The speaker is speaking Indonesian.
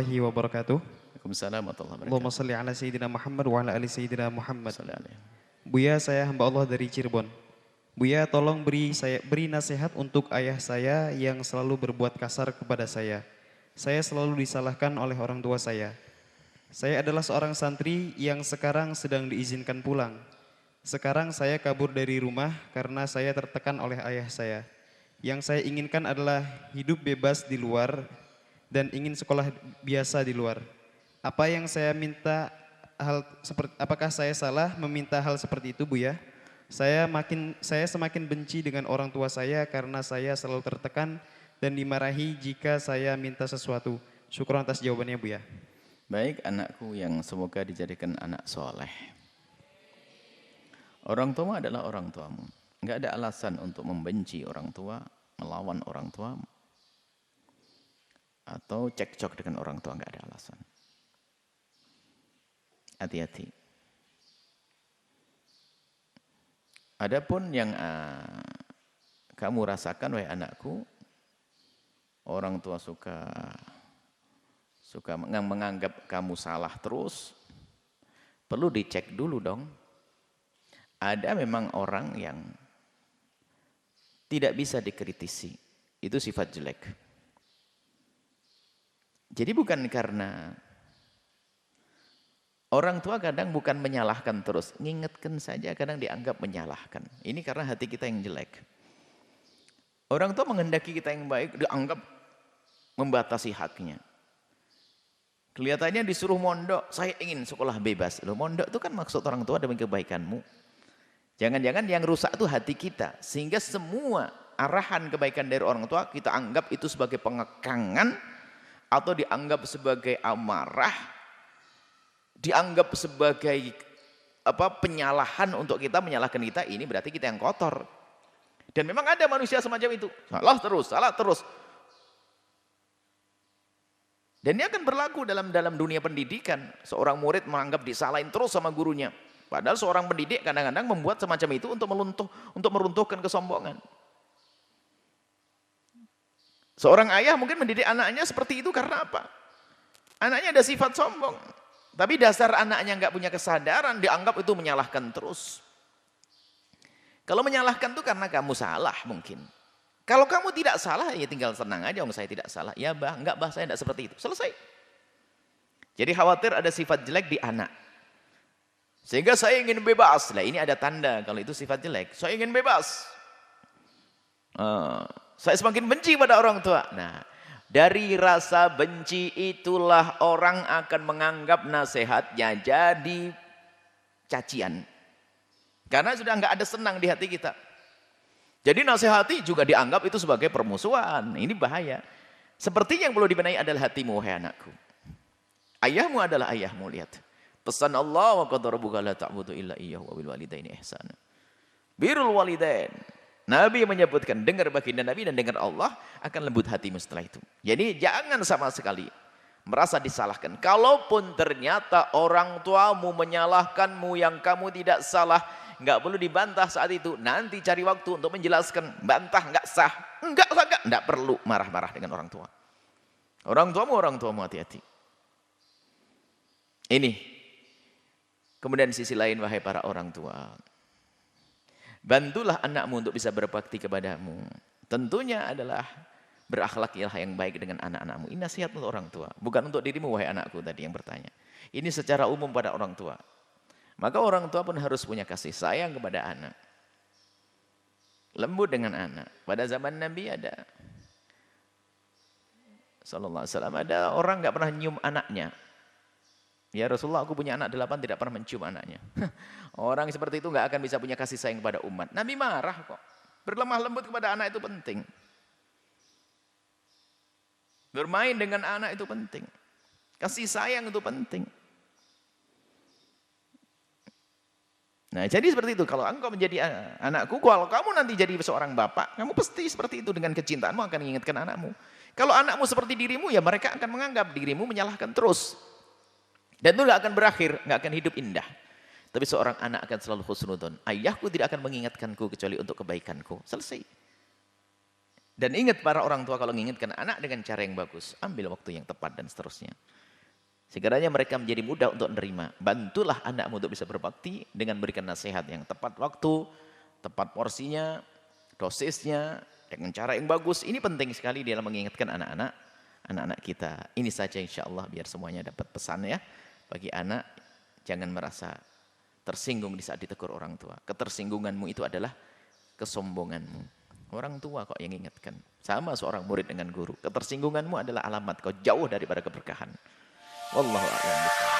warahmatullahi wabarakatuh. Waalaikumsalam warahmatullahi Allahumma wabarakatuh. salli ala Sayyidina Muhammad wa ala ali Sayyidina Muhammad. Salli alaihi. Buya, saya hamba Allah dari Cirebon. Buya, tolong beri nasihat untuk ayah saya yang selalu berbuat kasar kepada saya. Saya selalu disalahkan oleh orang tua saya. Saya adalah seorang santri yang sekarang sedang diizinkan pulang. Sekarang saya kabur dari rumah karena saya tertekan oleh ayah saya. Yang saya inginkan adalah hidup bebas di luar dan ingin sekolah biasa di luar. Apa yang saya minta apakah saya salah meminta hal seperti itu, Buya? Saya semakin benci dengan orang tua saya karena saya selalu tertekan dan dimarahi jika saya minta sesuatu. Syukur atas jawabannya, Buya. Baik anakku yang semoga dijadikan anak soleh. Orang tua adalah orang tuamu. Enggak ada alasan untuk membenci orang tua, melawan orang tua, atau cekcok dengan orang tua, enggak ada alasan. Hati-hati. Adapun yang kamu rasakan, wahai anakku, orang tua suka menganggap kamu salah terus, perlu dicek dulu dong. Ada memang orang yang tidak bisa dikritisi, itu sifat jelek. Jadi bukan karena orang tua kadang bukan menyalahkan terus, ngingetkan saja kadang dianggap menyalahkan. Ini karena hati kita yang jelek. Orang tua menghendaki kita yang baik, dianggap membatasi haknya. Kelihatannya disuruh mondok, saya ingin sekolah bebas. Loh, mondok itu kan maksud orang tua demi kebaikanmu. Jangan-jangan yang rusak itu hati kita. Sehingga semua arahan kebaikan dari orang tua kita anggap itu sebagai pengekangan atau dianggap sebagai amarah, dianggap sebagai penyalahan untuk kita, menyalahkan kita. Ini berarti kita yang kotor. Dan memang ada manusia semacam itu. Salah terus. Dan ini akan berlaku dalam dunia pendidikan. Seorang murid menganggap disalahin terus sama gurunya. Padahal seorang pendidik kadang-kadang membuat semacam itu untuk meruntuhkan kesombongan. Seorang ayah mungkin mendidik anaknya seperti itu karena apa? Anaknya ada sifat sombong. Tapi dasar anaknya nggak punya kesadaran, dianggap itu menyalahkan terus. Kalau menyalahkan itu karena kamu salah mungkin. Kalau kamu tidak salah, ya tinggal senang aja, saya tidak salah. Ya enggak saya tidak seperti itu. Selesai. Jadi khawatir ada sifat jelek di anak. Sehingga saya ingin bebas. Nah ini ada tanda kalau itu sifat jelek. Saya ingin bebas. Saya semakin benci pada orang tua. Nah, dari rasa benci itulah orang akan menganggap nasihatnya jadi cacian. Karena sudah enggak ada senang di hati kita. Jadi nasihati juga dianggap itu sebagai permusuhan. Ini bahaya. Sepertinya yang perlu dibenahi adalah hatimu, wahai anakku. Ayahmu adalah ayahmu, lihat. Pesan Allah, wa qad rabbuka la ta'budu illa iyyahu wa bil walidaini ihsana. Birrul walidain. Nabi menyebutkan, dengar baginda Nabi dan dengar Allah, akan lembut hatimu setelah itu. Jadi jangan sama sekali merasa disalahkan. Kalaupun ternyata orang tuamu menyalahkanmu yang kamu tidak salah, enggak perlu dibantah saat itu. Nanti cari waktu untuk menjelaskan. Bantah enggak sah. Enggak perlu marah-marah dengan orang tua. Orang tuamu hati-hati. Ini. Kemudian sisi lain, wahai para orang tua. Bantulah anakmu untuk bisa berbakti kepadamu. Tentunya adalah berakhlaklah yang baik dengan anak-anakmu. Ini nasihat untuk orang tua. Bukan untuk dirimu, wahai anakku tadi yang bertanya. Ini secara umum pada orang tua. Maka orang tua pun harus punya kasih sayang kepada anak. Lembut dengan anak. Pada zaman Nabi ada. Sallallahu alaihi wasallam, ada orang enggak pernah nyium anaknya. Ya Rasulullah, aku punya anak 8 tidak pernah mencium anaknya. Orang seperti itu enggak akan bisa punya kasih sayang kepada umat. Nabi marah kok. Berlemah lembut kepada anak itu penting. Bermain dengan anak itu penting. Kasih sayang itu penting. Nah jadi seperti itu. Kalau engkau menjadi anakku, kalau kamu nanti jadi seorang bapak, kamu pasti seperti itu. Dengan kecintaanmu akan mengingatkan anakmu. Kalau anakmu seperti dirimu, ya mereka akan menganggap dirimu menyalahkan terus. Dan itu tidak akan berakhir, tidak akan hidup indah. Tapi seorang anak akan selalu husnudon. Ayahku tidak akan mengingatkanku kecuali untuk kebaikanku. Selesai. Dan ingat para orang tua kalau mengingatkan anak dengan cara yang bagus, ambil waktu yang tepat dan seterusnya. Sekiranya mereka menjadi mudah untuk menerima, bantulah anakmu untuk bisa berbakti dengan memberikan nasihat yang tepat waktu, tepat porsinya, dosisnya, dengan cara yang bagus. Ini penting sekali dalam mengingatkan anak-anak kita. Ini saja insya Allah biar semuanya dapat pesan ya. Bagi anak, jangan merasa tersinggung di saat ditegur orang tua. Ketersinggunganmu itu adalah kesombonganmu. Orang tua kok yang ingatkan. Sama seorang murid dengan guru. Ketersinggunganmu adalah alamat kau jauh daripada keberkahan. Wallahu a'lam bishawab.